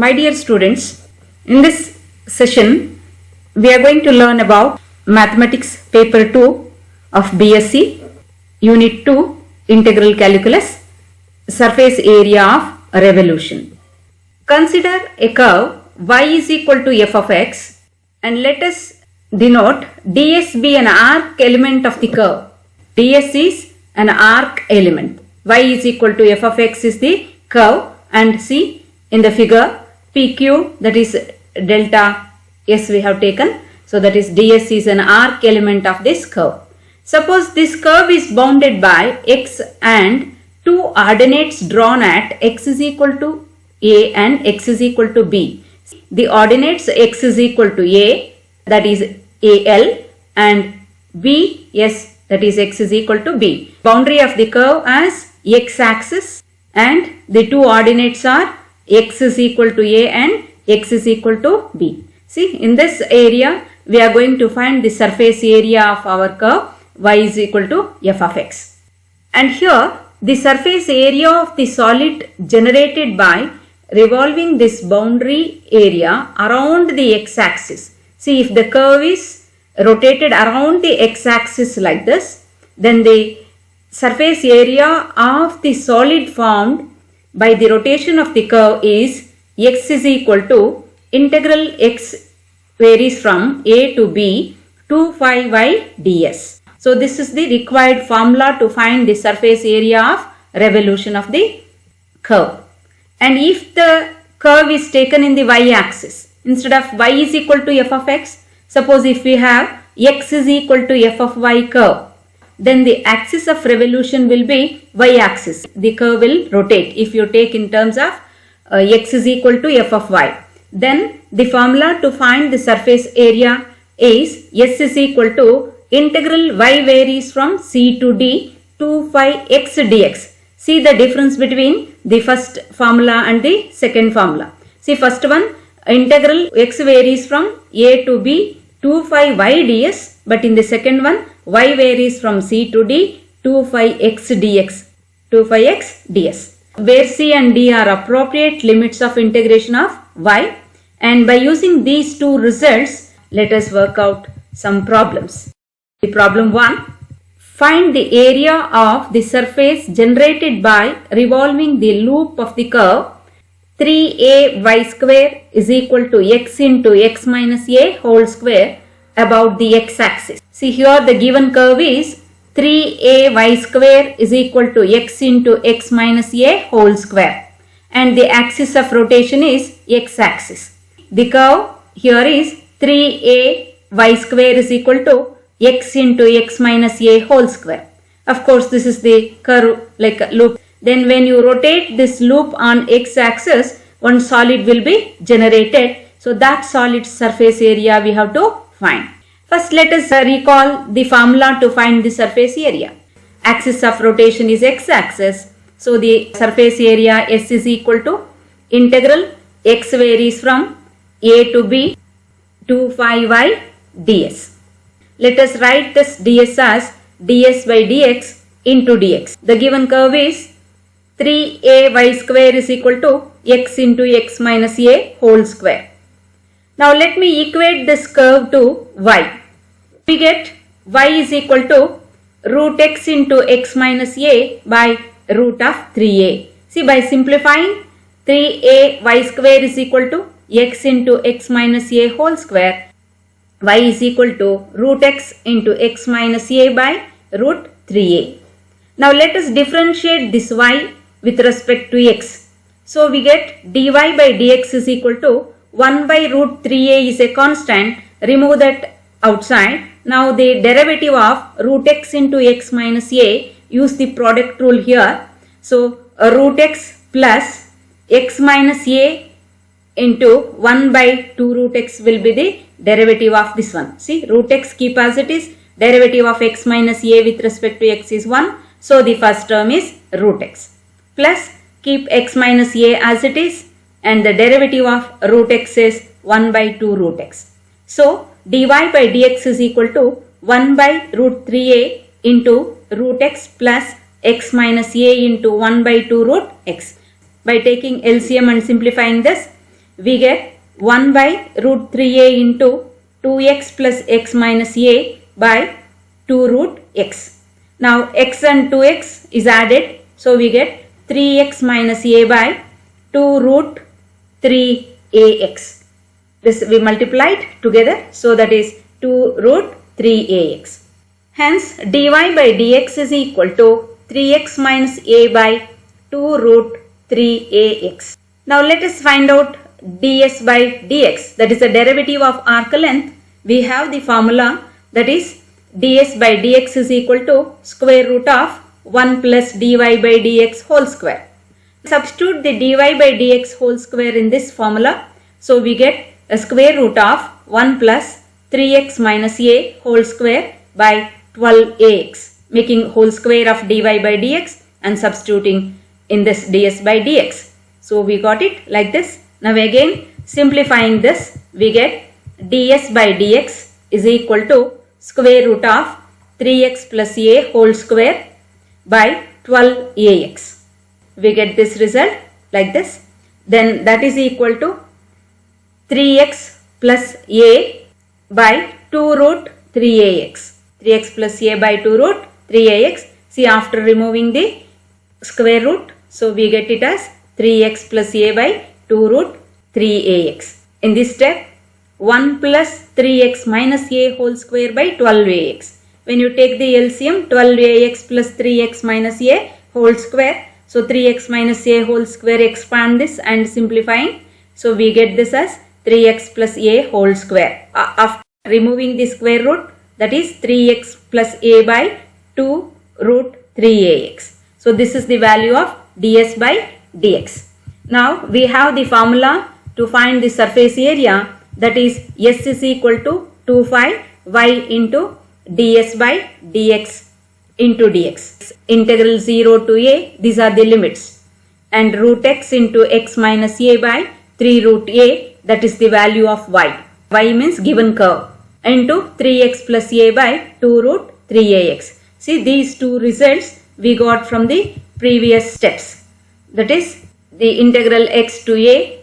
My dear students, in this session we are going to learn about Mathematics Paper 2 of BSc, Unit 2, Integral Calculus, Surface Area of Revolution. Consider a curve y is equal to f of x and let us denote ds be an arc element of the curve. ds is an arc element. Y is equal to f of x is the curve, and see in the figure PQ, that is delta S we have taken. So that is ds is an arc element of this curve. Suppose this curve is bounded by x and two ordinates drawn at x is equal to a and x is equal to b. The ordinates x is equal to a, that is al, and b, yes, that is x is equal to b. Boundary of the curve as x axis, and the two ordinates are x is equal to a and x is equal to b. See, in this area we are going to find the surface area of our curve y is equal to f of x. And here the surface area of the solid generated by revolving this boundary area around the x-axis. See, if the curve is rotated around the x-axis like this, then the surface area of the solid formed by the rotation of the curve is x is equal to integral x varies from a to b 2 phi y ds. So this is the required formula to find the surface area of revolution of the curve. And if the curve is taken in the y-axis, instead of y is equal to f of x, suppose if we have x is equal to f of y curve, then the axis of revolution will be y-axis. The curve will rotate if you take in terms of x is equal to f of y. Then the formula to find the surface area is s is equal to integral y varies from c to d 2 phi x dx. See the difference between the first formula and the second formula. See, first one, integral x varies from a to b 2 phi y ds, but in the second one y varies from c to d 2 phi x dx, 2 phi x ds, where c and d are appropriate limits of integration of y. And by using these two results, let us work out some problems. The problem 1. Find the area of the surface generated by revolving the loop of the curve 3a y square is equal to x into x minus a whole square about the x-axis. See, here the given curve is 3a y square is equal to x into x minus a whole square, and the axis of rotation is x-axis. The curve here is 3a y square is equal to x into x minus a whole square. Of course, this is the curve like a loop. Then when you rotate this loop on x-axis, one solid will be generated. So that solid surface area we have to find. First, let us recall the formula to find the surface area. Axis of rotation is x-axis. So the surface area S is equal to integral x varies from a to b 2 phi y ds. Let us write this ds as ds by dx into dx. The given curve is 3a y square is equal to x into x minus a whole square. Now let me equate this curve to y. We get y is equal to root x into x minus a by root of 3a. See, by simplifying, 3a y square is equal to x into x minus a whole square. Y is equal to root x into x minus a by root 3a. Now let us differentiate this y with respect to x. So we get dy by dx is equal to 1 by root 3a is a constant. Remove that outside. Now the derivative of root x into x minus a, use the product rule here. So root x plus x minus a into 1 by 2 root x will be the derivative of this one. See, root x keep as it is, derivative of x minus a with respect to x is 1. So the first term is root x. Plus keep x minus a as it is, and the derivative of root x is 1 by 2 root x. So dy by dx is equal to 1 by root 3a into root x plus x minus a into 1 by 2 root x. By taking LCM and simplifying this, we get 1 by root 3a into 2x plus x minus a by 2 root x. Now x and 2x is added, so we get 3x minus a by 2 root 3ax. This we multiplied together, so that is 2 root 3ax. Hence dy by dx is equal to 3x minus a by 2 root 3ax. Now let us find out ds by dx, that is the derivative of arc length. We have the formula, that is ds by dx is equal to square root of 1 plus dy by dx whole square. Substitute the dy by dx whole square in this formula, so we get a square root of 1 plus 3x minus a whole square by 12ax, making whole square of dy by dx and substituting in this ds by dx. So we got it like this. Now again simplifying this, we get ds by dx is equal to square root of 3x plus a whole square by 12ax. We get this result like this. Then that is equal to 3x plus a by 2 root 3ax. 3x plus a by 2 root 3ax. See, after removing the square root, so we get it as 3x plus a by 2 root 3ax. In this step, 1 plus 3x minus a whole square by 12ax. When you take the LCM, 12ax plus 3x minus a whole square. So 3x minus a whole square, expand this and simplifying. So we get this as 3x plus a whole square. After removing the square root, that is 3x plus a by 2 root 3ax. So this is the value of ds by dx. Now we have the formula to find the surface area, that is s is equal to 2 phi y into ds by dx into dx. Integral 0 to a, these are the limits, and root x into x minus a by 3 root a, that is the value of y. Y means given curve, into 3x plus a by 2 root 3ax. See, these two results we got from the previous steps. That is the integral x to a,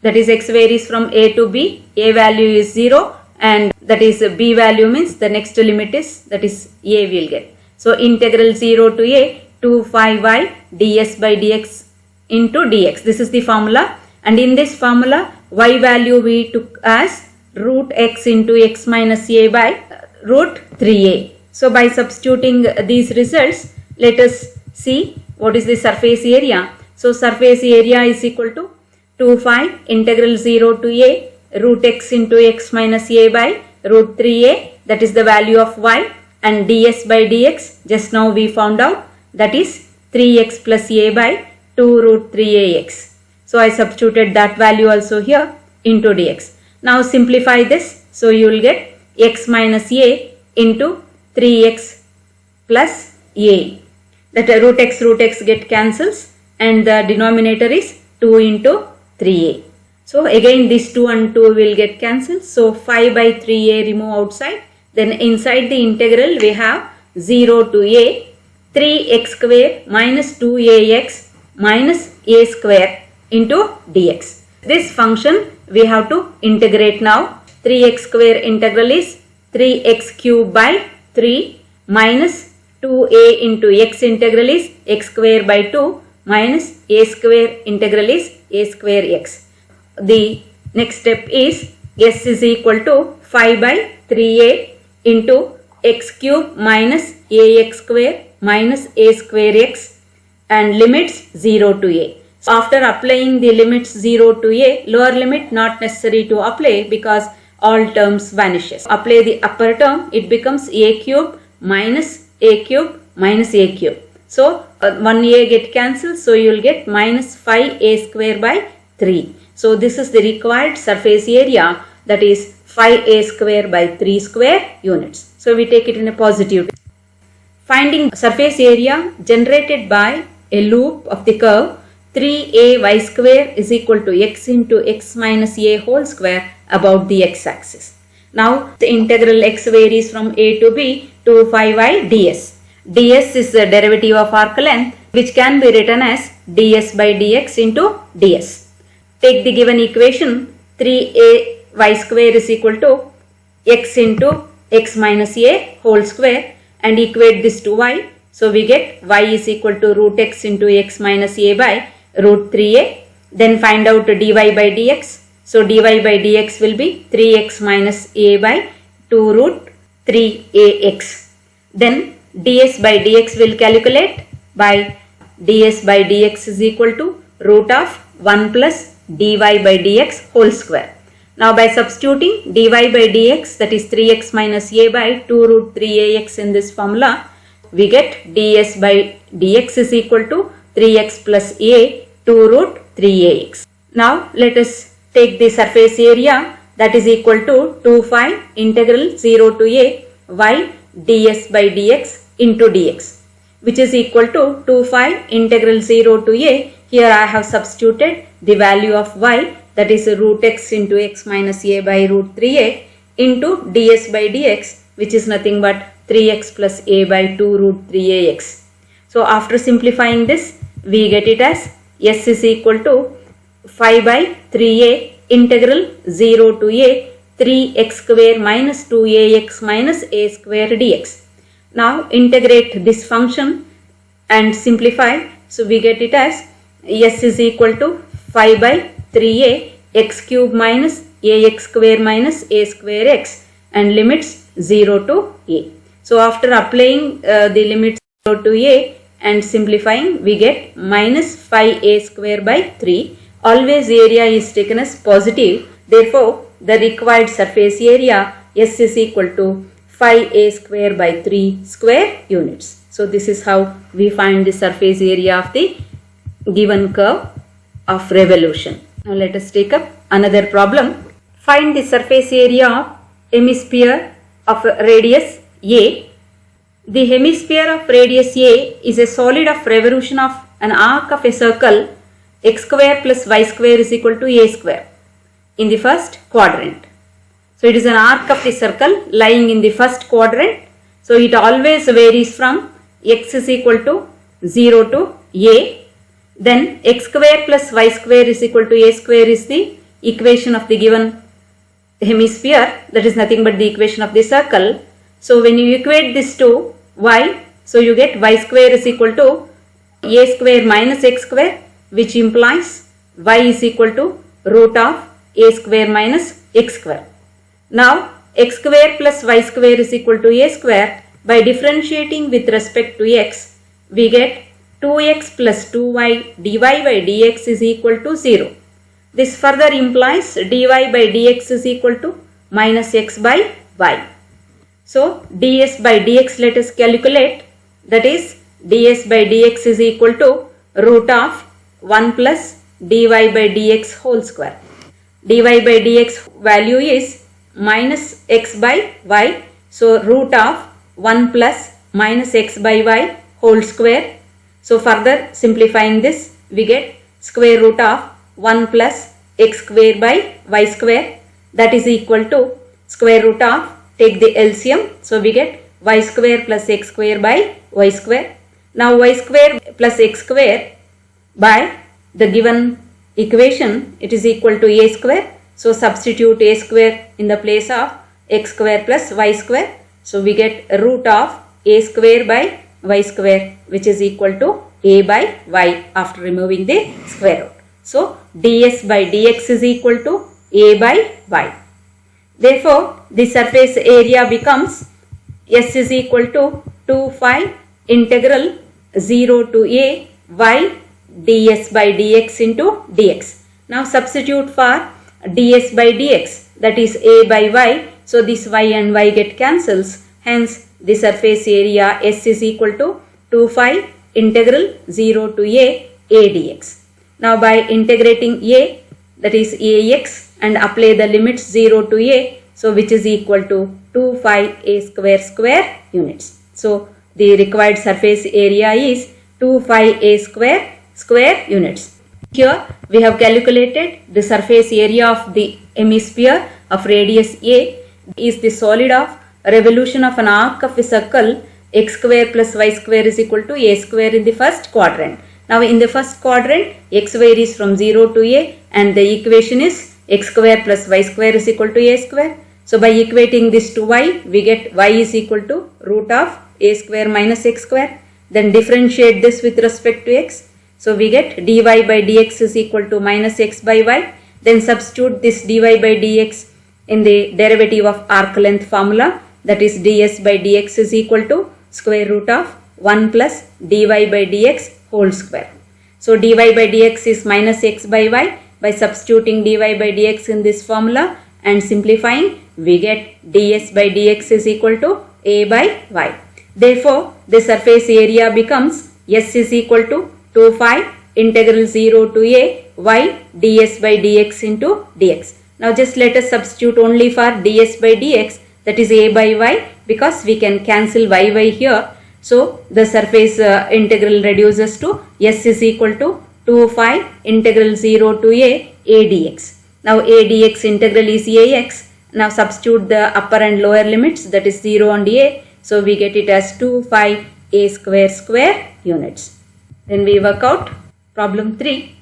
that is x varies from a to b, a value is 0, and that is b value means the next limit is, that is a will get. So integral 0 to a 2 phi y ds by dx into dx. This is the formula, and in this formula y value we took as root x into x minus a by root 3a. So by substituting these results, let us see what is the surface area. So surface area is equal to 2 phi integral 0 to a root x into x minus a by root 3a, that is the value of y, and ds by dx, just now we found out, that is 3x plus a by 2 root 3ax. So I substituted that value also here into dx. Now simplify this, so you will get x minus a into 3x plus a. That root x get cancels, and the denominator is 2 into 3a. So again this 2 and 2 will get cancelled. So 5 by 3a remove outside. Then inside the integral we have 0 to a 3x square minus 2ax minus a square into dx. This function we have to integrate now. 3x square integral is 3x cube by 3 minus 2a into x integral is x square by 2 minus a square integral is a square x. The next step is s is equal to 5 by 3a into x cube minus ax square minus a square x, and limits 0 to a. So after applying the limits 0 to a, lower limit not necessary to apply because all terms vanishes. Apply the upper term, it becomes a cube minus a cube minus a cube. So 1a get cancelled, so you will get minus 5a square by 3. So this is the required surface area, that is 5a square by 3 square units. So we take it in a positive. Finding surface area generated by a loop of the curve 3ay square is equal to x into x minus a whole square about the x-axis. Now the integral x varies from a to b to 5y ds. ds is the derivative of arc length, which can be written as ds by dx into ds. take the given equation 3ay square is equal to x into x minus a whole square and equate this to y. So we get y is equal to root x into x minus a by root 3a. Then find out dy by dx. So dy by dx will be 3x minus a by 2 root 3ax. Then ds by dx will calculate by ds by dx is equal to root of 1 plus dy by dx whole square. Now by substituting dy by dx, that is 3x minus a by 2 root 3ax in this formula, we get ds by dx is equal to 3x plus a 2 root 3ax. Now let us take the surface area, that is equal to 2 phi integral 0 to a y ds by dx into dx, which is equal to 2 phi integral 0 to a. Here I have substituted the value of y, that is root x into x minus a by root 3a into ds by dx, which is nothing but 3x plus a by 2 root 3ax. So after simplifying this, we get it as s is equal to 5 by 3a integral 0 to a 3x square minus 2ax minus a square dx. Now integrate this function and simplify. So we get it as s is equal to 5 by 3a x cube minus ax square minus a square x and limits 0 to a. So after applying the limits 0 to a and simplifying, we get minus 5a square by 3. Always area is taken as positive. Therefore, the required surface area S is equal to 5a square by 3 square units. So this is how we find the surface area of the given curve of revolution. Now let us take up another problem. Find the surface area of hemisphere of radius a. The hemisphere of radius a is a solid of revolution of an arc of a circle x square plus y square is equal to a square in the first quadrant. So it is an arc of the circle lying in the first quadrant. So it always varies from x is equal to 0 to a. Then x square plus y square is equal to a square is the equation of the given hemisphere. That is nothing but the equation of the circle. So when you equate this to y, so you get y square is equal to a square minus x square, which implies y is equal to root of a square minus x square. Now x square plus y square is equal to a square. By differentiating with respect to x, we get 2x plus 2y dy by dx is equal to 0. This further implies dy by dx is equal to minus x by y. So ds by dx let us calculate, that is ds by dx is equal to root of 1 plus dy by dx whole square. Dy by dx value is minus x by y. So root of 1 plus minus x by y whole square. So further simplifying this, we get square root of 1 plus x square by y square, that is equal to square root of, take the LCM. So we get y square plus x square by y square. Now y square plus x square by the given equation, it is equal to a square. So substitute a square in the place of x square plus y square. So we get root of a square by y square, which is equal to a by y after removing the square root. So ds by dx is equal to a by y. Therefore the surface area becomes s is equal to 2 phi integral 0 to a y ds by dx into dx. Now substitute for ds by dx, that is a by y. So this y and y get cancels. Hence the surface area s is equal to 2 phi integral 0 to a dx. Now by integrating a, that is ax, and apply the limits 0 to a, so which is equal to 2 phi a square units. So the required surface area is 2 phi a square units. Here we have calculated the surface area of the hemisphere of radius a is the solid of revolution of an arc of a circle x square plus y square is equal to a square in the first quadrant. Now in the first quadrant, x varies from 0 to a and the equation is x square plus y square is equal to a square. So by equating this to y, we get y is equal to root of a square minus x square. Then differentiate this with respect to x. So we get dy by dx is equal to minus x by y. Then substitute this dy by dx in the derivative of arc length formula, that is ds by dx is equal to square root of 1 plus dy by dx whole square. So dy by dx is minus x by y. By substituting dy by dx in this formula and simplifying, we get ds by dx is equal to a by y. Therefore, the surface area becomes S is equal to 2 phi integral 0 to a y ds by dx into dx. Now just let us substitute only for ds by dx, that is a by y, because we can cancel y here. So the surface integral reduces to S is equal to 2 phi integral 0 to a dx. Now a dx integral is ax. Now substitute the upper and lower limits, that is 0 and a. So we get it as 2 phi a square units. Then we work out problem 3.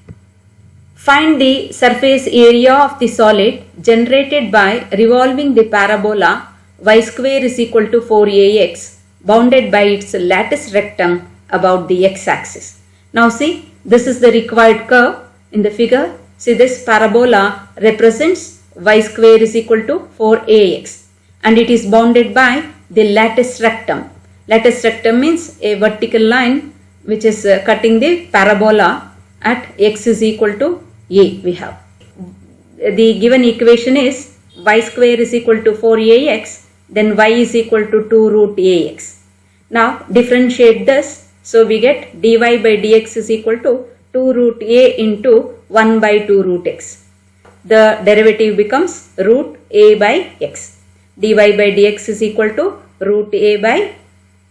Find the surface area of the solid generated by revolving the parabola y square is equal to 4ax bounded by its lattice rectum about the x-axis. Now see, this is the required curve in the figure. See, this parabola represents y square is equal to 4ax and it is bounded by the lattice rectum. Lattice rectum means a vertical line which is cutting the parabola at x is equal to a. We have the given equation is y square is equal to 4ax, then y is equal to 2 root ax. Now differentiate this, so we get dy by dx is equal to 2 root a into 1 by 2 root x. The derivative becomes root a by x. Dy by dx is equal to root a by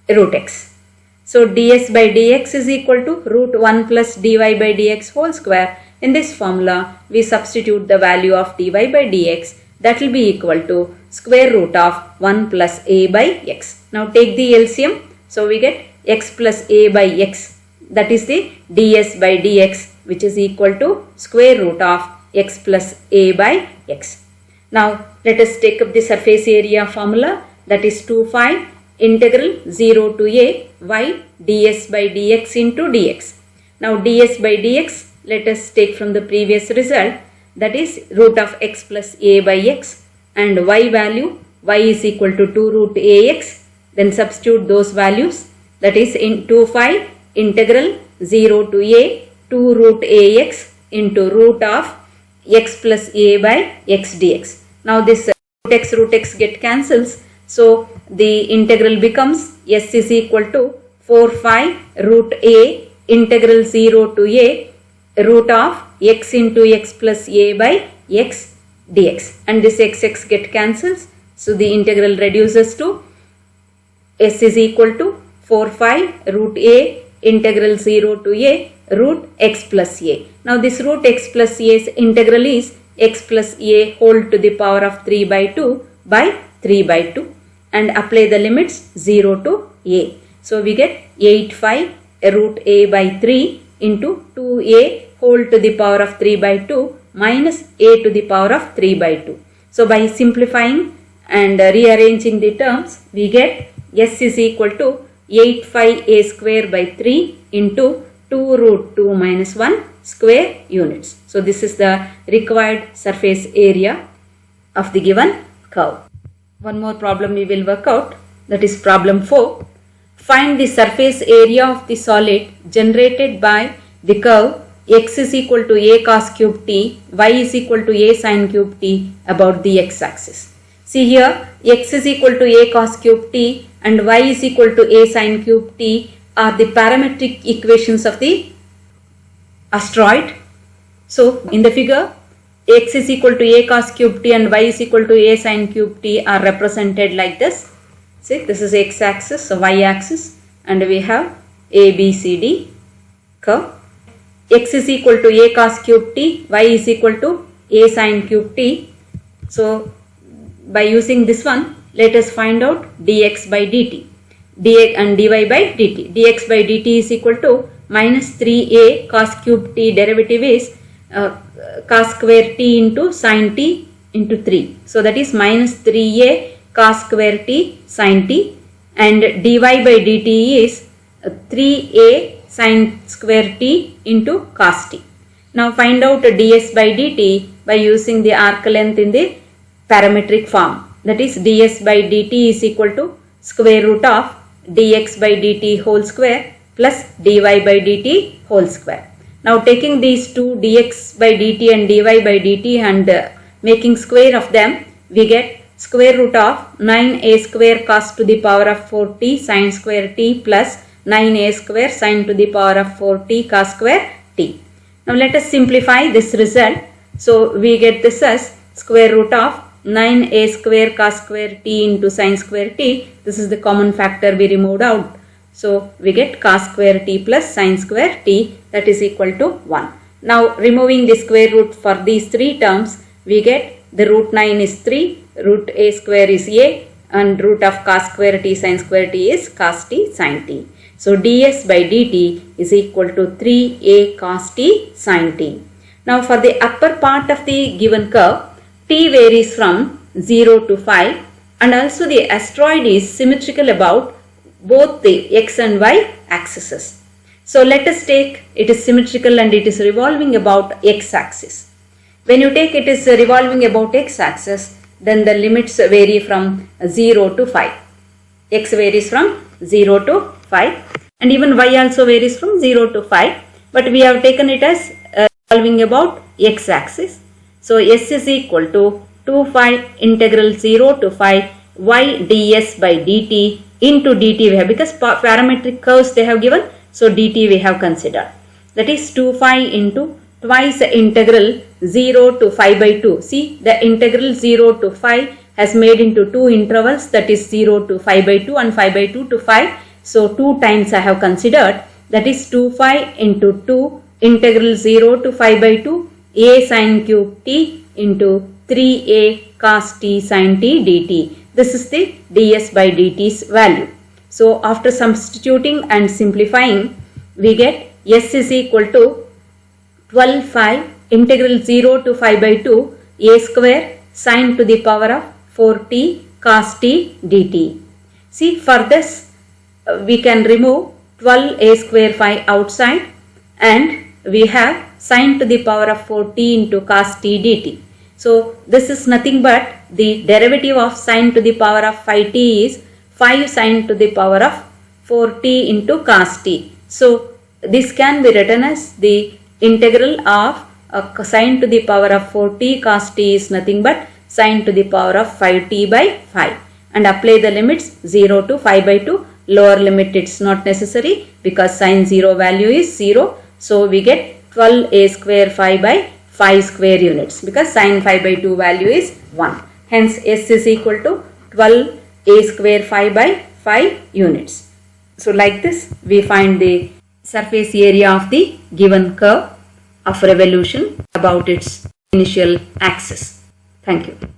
root x. So ds by dx is equal to root 1 plus dy by dx whole square. In this formula, we substitute the value of dy by dx, that will be equal to square root of 1 plus a by x. Now take the LCM. So we get x plus a by x, that is the ds by dx, which is equal to square root of x plus a by x. Now let us take up the surface area formula, that is 2 phi integral 0 to a y ds by dx into dx. Now ds by dx, let us take from the previous result, that is root of x plus a by x, and y value y is equal to 2 root ax. Then substitute those values, that is in 2 phi integral 0 to a 2 root ax into root of x plus a by x dx. Now this root x get cancels, so the integral becomes s is equal to 4 phi root a integral 0 to a root of x into x plus a by x dx, and this x get cancels, so the integral reduces to s is equal to 4 phi root a integral 0 to a root x plus a. Now this root x plus a's integral is x plus a whole to the power of 3 by 2 by 3 by 2, and apply the limits 0 to a. So we get 8 phi root a by 3 into 2a whole to the power of 3 by 2 minus a to the power of 3 by 2. So by simplifying and rearranging the terms, we get s is equal to 8 phi a square by 3 into 2 root 2 minus 1 square units. So this is the required surface area of the given curve. One more problem we will work out, that is problem 4. Find the surface area of the solid generated by the curve x is equal to a cos cube t, y is equal to a sin cube t about the x-axis. See here, x is equal to a cos cube t and y is equal to a sin cube t are the parametric equations of the asteroid. So in the figure, x is equal to a cos cube t and y is equal to a sin cube t are represented like this. See, this is x-axis, so y-axis, and we have a, b, c, d curve. X is equal to a cos cube t, y is equal to a sin cube t. So by using this one, let us find out dx by dt, dx and dy by dt. Dx by dt is equal to minus 3a cos cube t derivative is cos square t into sin t into 3. So that is minus 3a cos square t sin t, and dy by dt is 3a sin square t into cos t. Now find out ds by dt by using the arc length in the parametric form. That is ds by dt is equal to square root of dx by dt whole square plus dy by dt whole square. Now taking these two dx by dt and dy by dt and making square of them, we get square root of 9a square cos to the power of 4t sin square t plus 9a square sin to the power of 4t cos square t. Now let us simplify this result. So we get this as square root of 9a square cos square t into sin square t. This is the common factor we removed out. So we get cos square t plus sin square t, that is equal to 1. Now removing the square root for these three terms, we get the root 9 is 3, root a square is a, and root of cos square t sin square t is cos t sin t. So ds by dt is equal to 3a cos t sin t. Now for the upper part of the given curve, t varies from 0 to 5, and also the asteroid is symmetrical about both the x and y axes. So let us take it is symmetrical and it is revolving about x axis. When you take it is revolving about x axis, then the limits vary from 0 to 5. X varies from 0 to 5 and even y also varies from 0 to 5, but we have taken it as revolving about x axis. So s is equal to 2 pi integral 0 to 5 y ds by dt into dt we have, because parametric curves they have given, so dt we have considered. That is 2 pi into twice the integral 0 to 5 by 2. See, the integral 0 to 5 has made into two intervals, that is 0 to 5 by 2 and 5 by 2 to 5. So 2 times I have considered, that is 2 pi into 2 integral 0 to 5 by 2 a sin cube t into 3a cos t sin t dt. This is the ds by dt's value. So after substituting and simplifying, we get s is equal to 12 phi integral 0 to 5 by 2 a square sin to the power of 4t cos t dt. See, for this we can remove 12 a square phi outside, and we have sin to the power of 4t into cos t dt. So this is nothing but the derivative of sin to the power of 5t is 5 sin to the power of 4t into cos t. So this can be written as the integral of sin to the power of 4t cos t is nothing but sin to the power of 5t by 5, and apply the limits 0 to 5 by 2. Lower limit it's not necessary because sin 0 value is 0. So we get 12 a square phi by 5 square units, because sin 5 by 2 value is 1. Hence s is equal to 12 a square phi by 5 units. So like this we find the surface area of the given curve of revolution about its initial axis. Thank you.